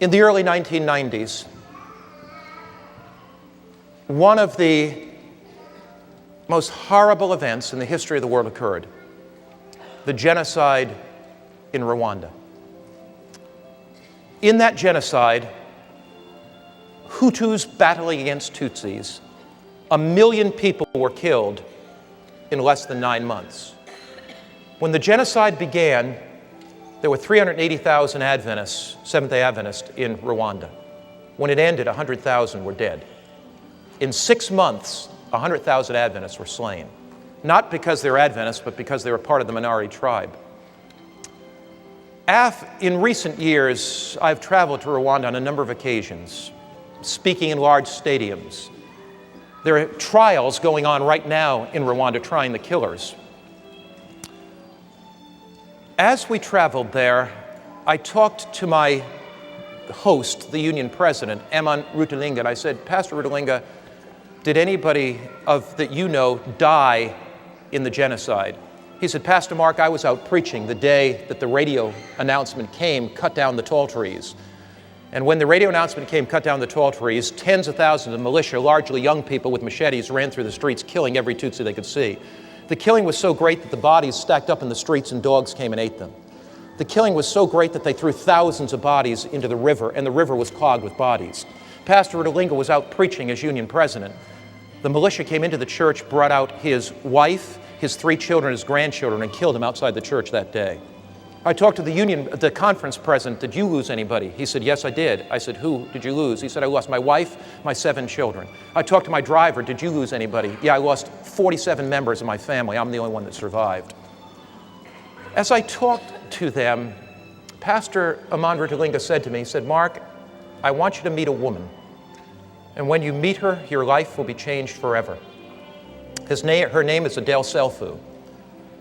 In the early 1990s, one of the most horrible events in the history of the world occurred: the genocide in Rwanda. In that genocide, Hutus battling against Tutsis, 1 million people were killed in less than 9 months. When the genocide began, there were 380,000 Adventists, Seventh-day Adventists, in Rwanda. When it ended, 100,000 were dead. In 6 months, 100,000 Adventists were slain. Not because they were Adventists, but because they were part of the minority tribe. In recent years, I've traveled to Rwanda on a number of occasions, speaking in large stadiums. There are trials going on right now in Rwanda trying the killers. As we traveled there, I talked to my host, the union president, Eman Rutalinga, and I said, "Pastor Rutalinga, did anybody that you know die in the genocide?" He said, "Pastor Mark, I was out preaching the day that the radio announcement came, cut down the tall trees. And when the radio announcement came, cut down the tall trees, tens of thousands of militia, largely young people with machetes, ran through the streets, killing every Tutsi they could see. The killing was so great that the bodies stacked up in the streets and dogs came and ate them. The killing was so great that they threw thousands of bodies into the river, and the river was clogged with bodies. Pastor Rutalinga was out preaching as union president. The militia came into the church, brought out his wife, his 3 children, his grandchildren, and killed him outside the church that day. I talked to the conference president. "Did you lose anybody?" He said, "Yes, I did." I said, "Who did you lose?" He said, "I lost my wife, my 7 children." I talked to my driver. "Did you lose anybody?" "Yeah, I lost 47 members of my family. I'm the only one that survived." As I talked to them, Pastor Eman Rutalinga said to me, he said, "Mark, I want you to meet a woman. And when you meet her, your life will be changed forever. Her name is Adele Selfu."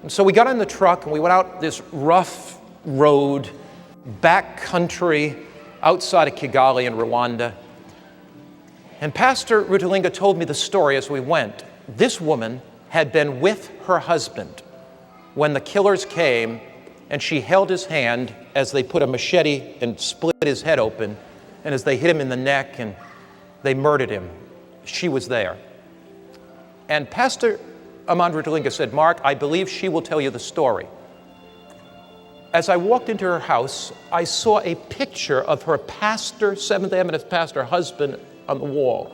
And so we got in the truck and we went out this rough road, back country, outside of Kigali in Rwanda. And Pastor Rutalinga told me the story as we went. This woman had been with her husband when the killers came, and she held his hand as they put a machete and split his head open, and as they hit him in the neck and they murdered him. She was there. And Pastor Eman Rutalinga said, "Mark, I believe she will tell you the story." As I walked into her house, I saw a picture of her pastor, Seventh-day Adventist pastor husband, on the wall.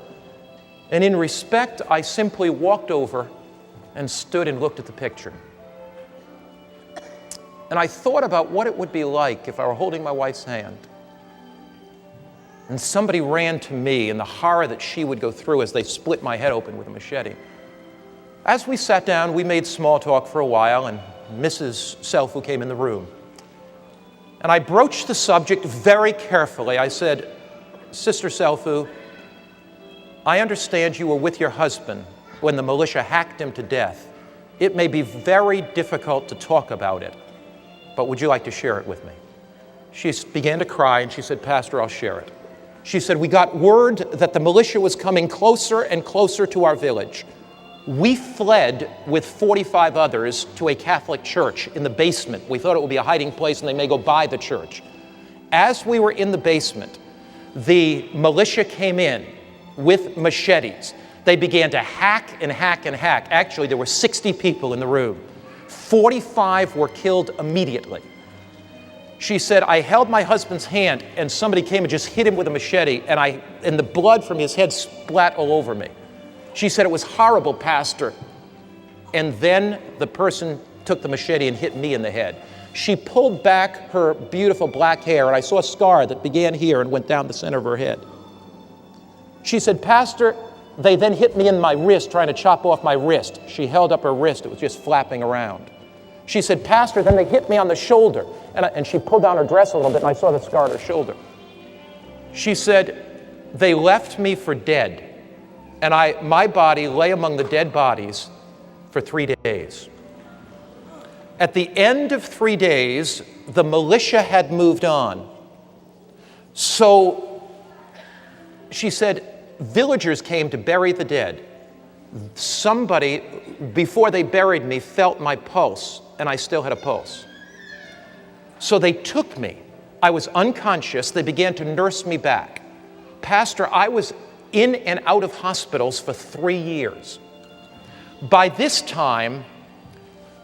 And in respect, I simply walked over and stood and looked at the picture. And I thought about what it would be like if I were holding my wife's hand and somebody ran to me, and the horror that she would go through as they split my head open with a machete. As we sat down, we made small talk for a while, and Mrs. Selfu came in the room. And I broached the subject very carefully. I said, "Sister Selfu, I understand you were with your husband when the militia hacked him to death. It may be very difficult to talk about it, but would you like to share it with me?" She began to cry, and she said, "Pastor, I'll share it." She said, "We got word that the militia was coming closer and closer to our village. We fled with 45 others to a Catholic church in the basement. We thought it would be a hiding place and they may go by the church. As we were in the basement, the militia came in with machetes. They began to hack and hack and hack. Actually, there were 60 people in the room. 45 were killed immediately. She said, I held my husband's hand and somebody came and just hit him with a machete, and the blood from his head splat all over me. She said, it was horrible, Pastor. And then the person took the machete and hit me in the head. She pulled back her beautiful black hair, and I saw a scar that began here and went down the center of her head. She said, Pastor, they then hit me in my wrist, trying to chop off my wrist. She held up her wrist. It was just flapping around. She said, Pastor, then they hit me on the shoulder. And she pulled down her dress a little bit, and I saw the scar on her shoulder. She said, they left me for dead. And my body lay among the dead bodies for 3 days. At the end of 3 days, the militia had moved on. So she said, villagers came to bury the dead. Somebody, before they buried me, felt my pulse, and I still had a pulse. So they took me I was unconscious. They began to nurse me back. Pastor, I was in and out of hospitals for 3 years. By this time,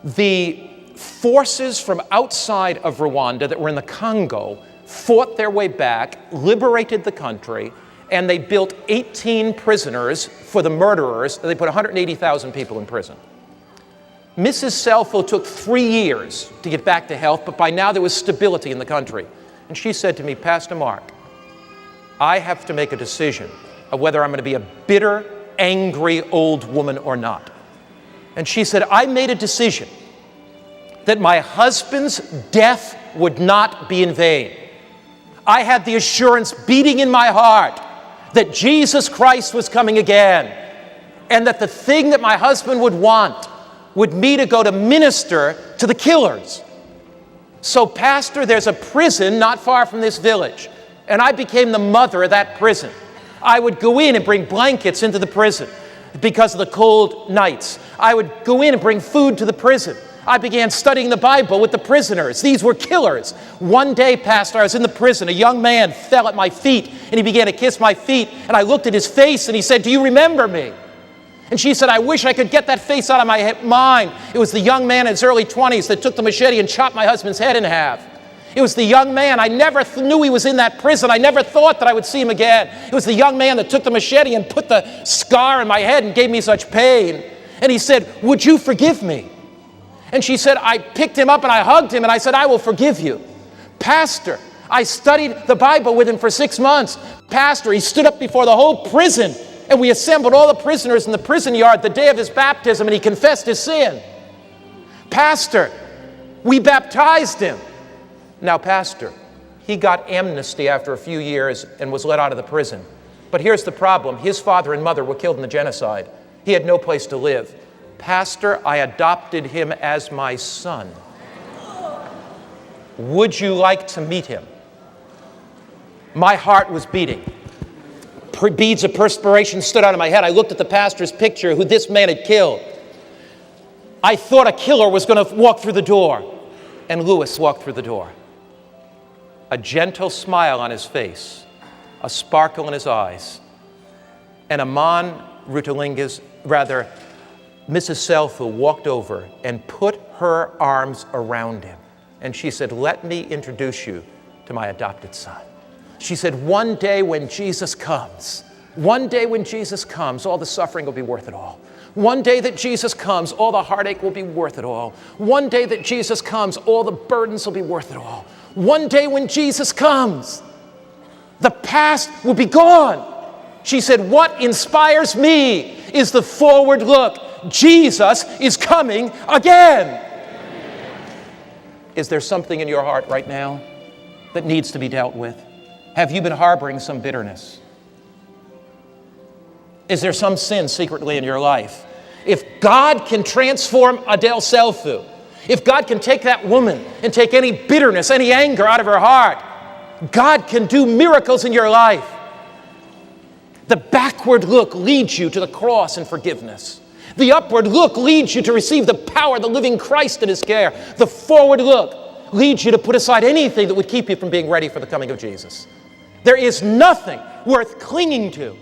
the forces from outside of Rwanda that were in the Congo fought their way back, liberated the country, and they built 18 prisoners for the murderers. They put 180,000 people in prison. Mrs. Selfu took 3 years to get back to health, but by now there was stability in the country. And she said to me, Pastor Mark, I have to make a decision of whether I'm going to be a bitter, angry old woman or not. And she said, I made a decision that my husband's death would not be in vain. I had the assurance beating in my heart that Jesus Christ was coming again, and that the thing that my husband would want would me to go to minister to the killers. So, Pastor, there's a prison not far from this village, and I became the mother of that prison. I would go in and bring blankets into the prison because of the cold nights. I would go in and bring food to the prison. I began studying the Bible with the prisoners. These were killers. One day, Pastor, I was in the prison. A young man fell at my feet, and he began to kiss my feet. And I looked at his face, and he said, do you remember me? And she said, I wish I could get that face out of my mind. It was the young man in his early 20s that took the machete and chopped my husband's head in half. It was the young man. I never knew he was in that prison. I never thought that I would see him again. It was the young man that took the machete and put the scar in my head and gave me such pain. And he said, would you forgive me? And she said, I picked him up and I hugged him and I said, I will forgive you. Pastor, I studied the Bible with him for 6 months. Pastor, he stood up before the whole prison, and we assembled all the prisoners in the prison yard the day of his baptism, and he confessed his sin. Pastor, we baptized him. Now, Pastor, he got amnesty after a few years and was let out of the prison. But here's the problem. His father and mother were killed in the genocide. He had no place to live. Pastor, I adopted him as my son. Would you like to meet him? My heart was beating. Beads of perspiration stood out of my head. I looked at the pastor's picture, who this man had killed. I thought a killer was going to walk through the door. And Lewis walked through the door. A gentle smile on his face, a sparkle in his eyes. And Mrs. Selfu walked over and put her arms around him. And she said, let me introduce you to my adopted son. She said, one day when Jesus comes, all the suffering will be worth it all. One day that Jesus comes, all the heartache will be worth it all. One day that Jesus comes, all the burdens will be worth it all. One day when Jesus comes, the past will be gone. She said, what inspires me is the forward look. Jesus is coming again. Is there something in your heart right now that needs to be dealt with? Have you been harboring some bitterness? Is there some sin secretly in your life? If God can transform Adele Selfu, if God can take that woman and take any bitterness, any anger out of her heart, God can do miracles in your life. The backward look leads you to the cross and forgiveness. The upward look leads you to receive the power of the living Christ in his care. The forward look leads you to put aside anything that would keep you from being ready for the coming of Jesus. There is nothing worth clinging to